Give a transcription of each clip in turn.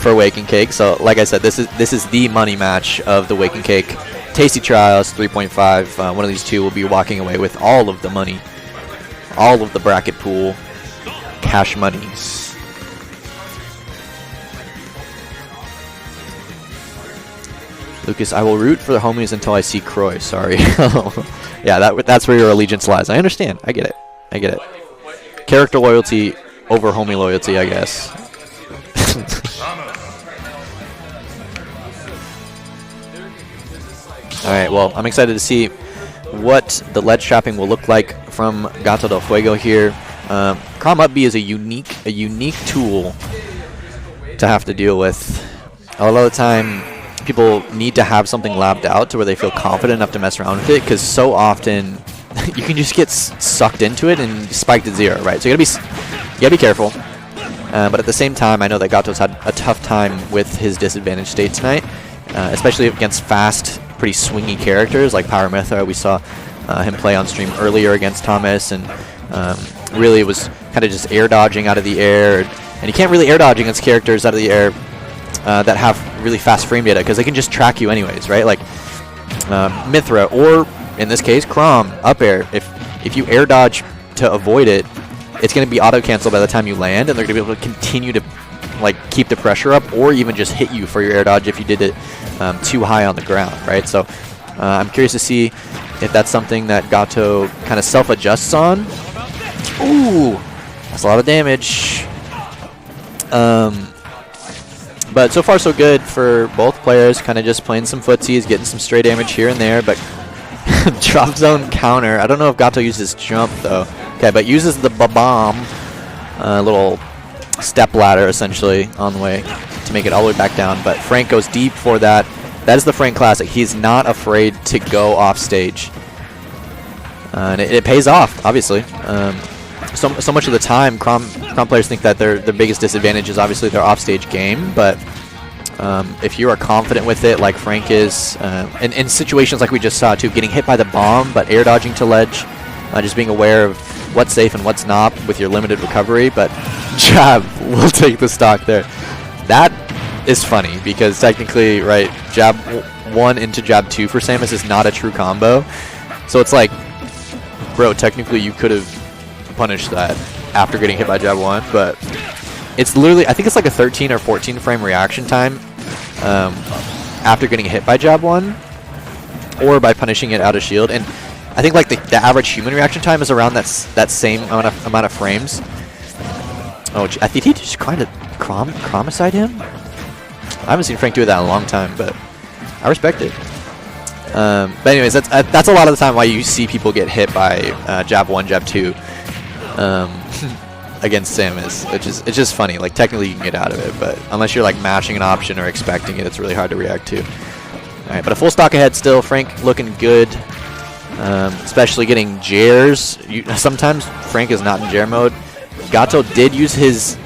for Wake and Cake. So, like I said, this is the money match of the Wake and Cake Tasty Trials 3.5. One of these two will be walking away with all of the money, all of the bracket pool cash monies. Lucas, I will root for the homies until I see Croy. Sorry. Yeah, that's where your allegiance lies. I understand. I get it. I get it. Character loyalty over homie loyalty, I guess. Alright, well, I'm excited to see what the ledge trapping will look like from GatoDelFuego here. Chrom up B is a unique tool to have to deal with. A lot of the time, people need to have something labbed out to where they feel confident enough to mess around with it, because so often you can just get sucked into it and spiked at 0, right? So you gotta be careful. But at the same time, I know that Gato's had a tough time with his disadvantage state tonight, especially against fast, pretty swingy characters like Power Mithra. We saw him play on stream earlier against Thomas, and really was kind of just air dodging out of the air. And you can't really air dodge against characters out of the air that have really fast frame data, because they can just track you anyways, right? Like Mithra, or in this case Chrom up air. If you air dodge to avoid it, it's going to be auto cancel by the time you land, and they're going to be able to continue to like keep the pressure up, or even just hit you for your air dodge if you did it too high on the ground, right? So I'm curious to see if that's something that Gato kind of self-adjusts on. Ooh, that's a lot of damage. But so far so good for both players, kind of just playing some footsies, getting some stray damage here and there, but drop zone counter. I don't know if Gato uses jump though. Okay, but uses the bomb, little step ladder essentially on the way to make it all the way back down. But Frank goes deep for that. That is the Frank classic. He's not afraid to go off stage, and it pays off, obviously. So much of the time, Chrom players think that their biggest disadvantage is obviously their offstage game, but if you are confident with it, like Frank is, and in situations like we just saw too, getting hit by the bomb, but air dodging to ledge, just being aware of what's safe and what's not with your limited recovery, but jab will take the stock there. That is funny, because technically, right, jab 1 into jab 2 for Samus is not a true combo, so it's like, bro, technically you could have punish that after getting hit by jab 1, but it's literally, I think it's like a 13 or 14 frame reaction time after getting hit by jab 1, or by punishing it out of shield. And I think like the average human reaction time is around that same amount of frames. Oh, I think he just kind of Chromicide him. I haven't seen Frank do that in a long time, but I respect it. But anyways, that's a lot of the time why you see people get hit by jab 1, jab 2 against Samus, it's just funny. Like technically you can get out of it, but unless you're like mashing an option or expecting it, it's really hard to react to. All right, but a full stock ahead still. Frank looking good, especially getting jairs. Sometimes Frank is not in jair mode. Gato did use his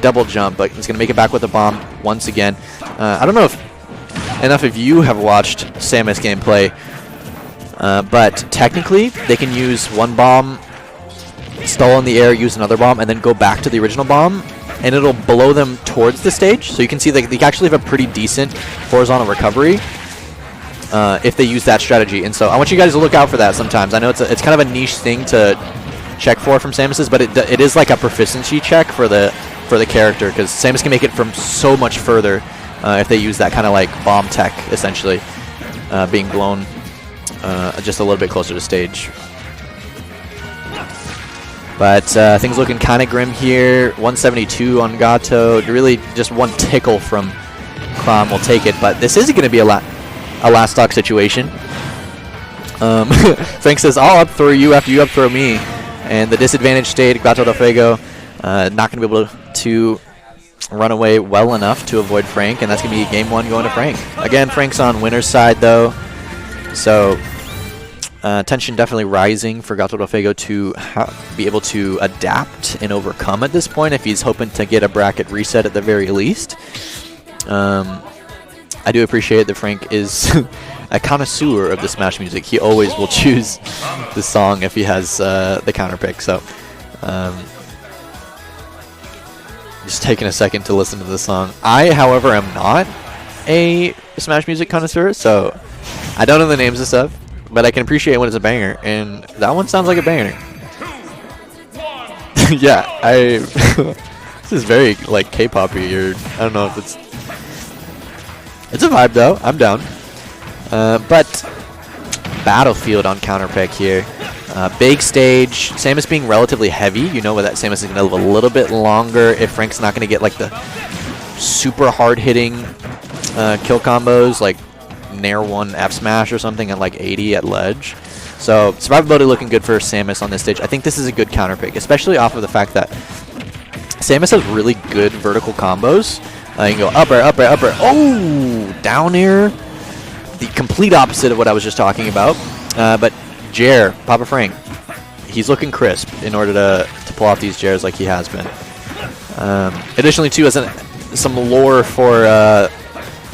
double jump, but he's gonna make it back with a bomb once again. I don't know if enough of you have watched Samus gameplay, but technically they can use one bomb, stall in the air, use another bomb, and then go back to the original bomb, and it'll blow them towards the stage. So you can see they actually have a pretty decent horizontal recovery if they use that strategy. And so I want you guys to look out for that sometimes. I know it's kind of a niche thing to check for from Samus's, but it is like a proficiency check for the character, because Samus can make it from so much further if they use that kind of like bomb tech, essentially, being blown just a little bit closer to stage. But things looking kind of grim here. 172 on Gato. Really just one tickle from Chrom will take it. But this isn't going to be a last stock situation. Frank says, I'll up throw you after you up throw me. And the disadvantage state, GatoDelFuego not going to be able to run away well enough to avoid Frank. And that's going to be game 1 going to Frank. Again, Frank's on winner's side though. So tension definitely rising for GatoDelFuego to be able to adapt and overcome at this point if he's hoping to get a bracket reset at the very least. I do appreciate that Frank is a connoisseur of the Smash music. He always will choose the song if he has the counter pick. So Just taking a second to listen to the song. I, however, am not a Smash music connoisseur, so I don't know the names of stuff, but I can appreciate when it's a banger, and that one sounds like a banger. Yeah, this is very like K-poppy, or I don't know if it's a vibe though. I'm down. But Battlefield on counter pick here. Big stage. Samus being relatively heavy. You know that Samus is going to live a little bit longer if Frank's not going to get like the super hard hitting kill combos like Nair 1 F smash or something at like 80 at ledge. So survivability looking good for Samus on this stage. I think this is a good counter pick, especially off of the fact that Samus has really good vertical combos. You can go up air, up air, up air. Oh, down air. The complete opposite of what I was just talking about. But Jer, Papa Frank, he's looking crisp in order to pull off these Jers like he has been. Additionally, too, as some lore for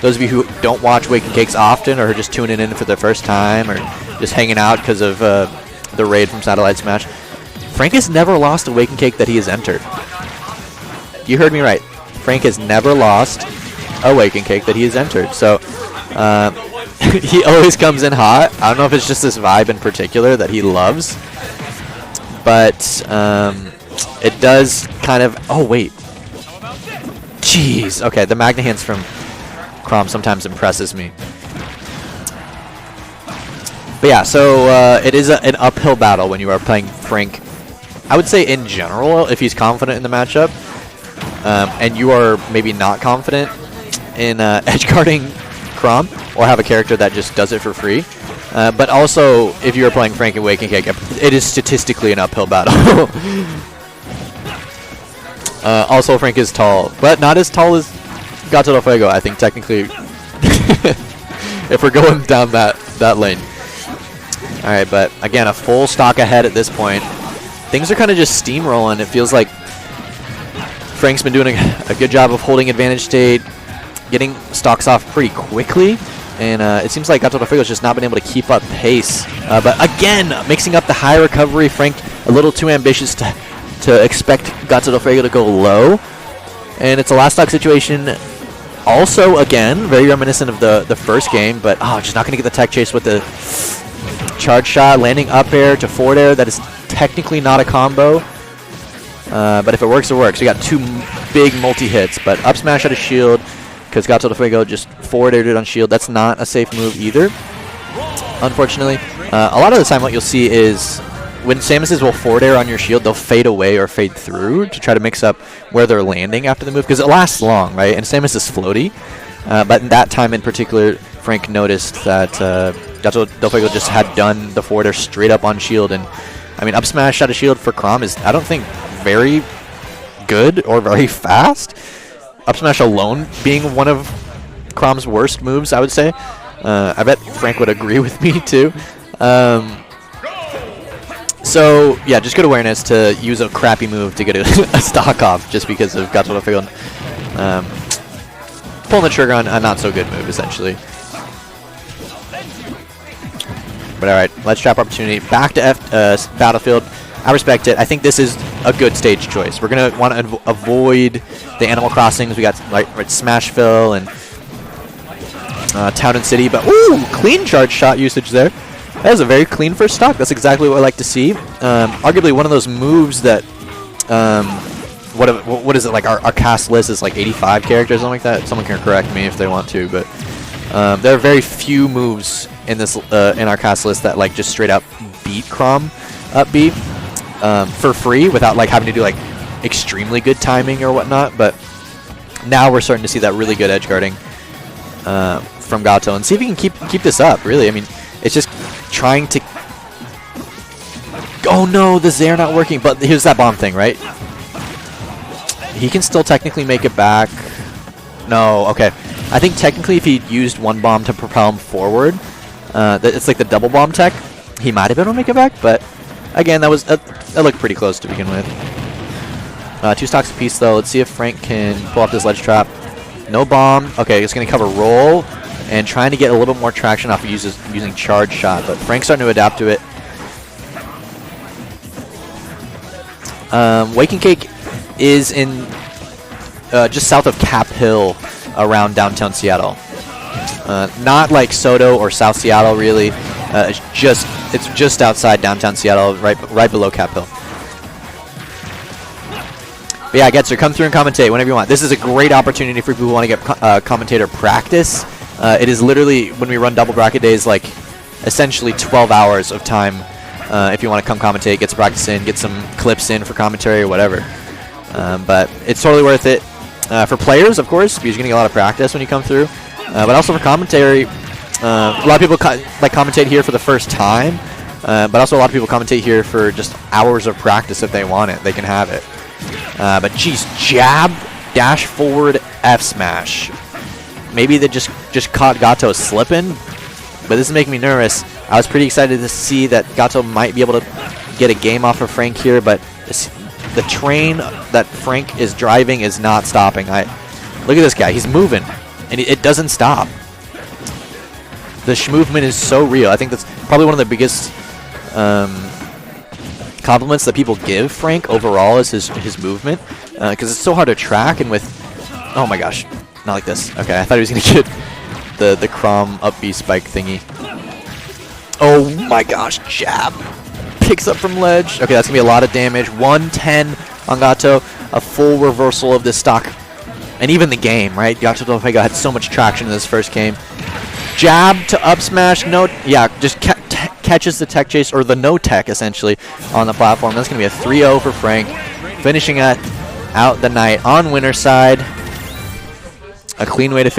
those of you who don't watch Waking Cakes often or are just tuning in for the first time or just hanging out because of the raid from Satellite Smash, Frank has never lost a Waking Cake that he has entered. You heard me right. Frank has never lost a Waking Cake that he has entered. So he always comes in hot. I don't know if it's just this vibe in particular that he loves, but it does kind of... Oh, wait. Jeez. Okay, the Magna Hands from Chrom sometimes impresses me. But yeah, so it is an uphill battle when you are playing Frank. I would say in general, if he's confident in the matchup, and you are maybe not confident in edgeguarding Chrom, or have a character that just does it for free. But also, if you're playing Frank and Waking Cake, it is statistically an uphill battle. Also, Frank is tall, but not as tall as GatoDelFuego, I think, technically, if we're going down that lane. Alright, but again, a full stock ahead at this point. Things are kind of just steamrolling. It feels like Frank's been doing a good job of holding advantage state, getting stocks off pretty quickly, and it seems like GatoDelFuego's just not been able to keep up pace. But again, mixing up the high recovery, Frank a little too ambitious to expect GatoDelFuego to go low, and it's a last stock situation. Also, again, very reminiscent of the first game, but just not going to get the tech chase with the charge shot, landing up air to forward air. That is technically not a combo, but if it works, it works. We got two big multi-hits, but up smash out of shield, because GatoDelFuego just forward aired it on shield. That's not a safe move either, unfortunately. A lot of the time what you'll see is when Samuses will forward air on your shield, they'll fade away or fade through to try to mix up where they're landing after the move, because it lasts long, right? And Samus is floaty. But in that time in particular, Frank noticed that GatoDelFuego just had done the forward air straight up on shield. And I mean, up smash out of shield for Chrom is, I don't think, very good or very fast. Up smash alone being one of Chrom's worst moves, I would say. I bet Frank would agree with me too. So yeah, just good awareness to use a crappy move to get a stock off just because of GatoDelFuego pulling the trigger on a not so good move essentially. But alright, let's trap opportunity. Back to Battlefield. I respect it. I think this is a good stage choice. We're going to want to avoid the Animal Crossings. We got like Smashville and Town and City. But ooh, clean charge shot usage there. That was a very clean first stock. That's exactly what I like to see. Arguably one of those moves that, what is it, like our cast list is like 85 characters, something like that. Someone can correct me if they want to, but there are very few moves in this in our cast list that like just straight up beat Chrom up B for free without like having to do like extremely good timing or whatnot. But now we're starting to see that really good edge guarding from Gato, and see if he can keep this up. Really, I mean, it's just trying to. Oh no, the Zair not working. But here's that bomb thing, right? He can still technically make it back. No, okay. I think technically if he used one bomb to propel him forward, it's like the double bomb tech, he might have been able to make it back, but again, that looked pretty close to begin with. 2 stocks apiece though. Let's see if Frank can pull off this ledge trap. No bomb. Okay, it's going to cover roll and trying to get a little bit more traction off of using charge shot, but Frank's starting to adapt to it. Waking Cake is in just south of Cap Hill around downtown Seattle. Not like Soto or South Seattle, really. It's just outside downtown Seattle, right below Cap Hill. But yeah, Getzer, come through and commentate whenever you want. This is a great opportunity for people who want to get commentator practice. It is literally, when we run double bracket days, like essentially 12 hours of time if you want to come commentate, get some practice in, get some clips in for commentary or whatever. But it's totally worth it. For players, of course, because you're going to get a lot of practice when you come through. But also for commentary, a lot of people commentate here for the first time. But also a lot of people commentate here for just hours of practice if they want it. They can have it. But geez, jab, dash forward, F smash. Maybe they just caught Gato slipping, but this is making me nervous. I was pretty excited to see that Gato might be able to get a game off of Frank here, but the train that Frank is driving is not stopping. Look at this guy. He's moving, and it doesn't stop. The movement is so real. I think that's probably one of the biggest compliments that people give Frank overall is his movement, because it's so hard to track. And with, oh my gosh, not like this. Okay, I thought he was gonna get the Chrom up B spike thingy. Oh my gosh, jab, picks up from ledge. Okay, that's gonna be a lot of damage. 110 on Gato, a full reversal of this stock, and even the game, right? GatoDelFuego had so much traction in this first game. Jab to up smash, just catches the tech chase, or the no tech essentially, on the platform. That's going to be a 3-0 for Frank, finishing out the night on winner's side. A clean way to finish.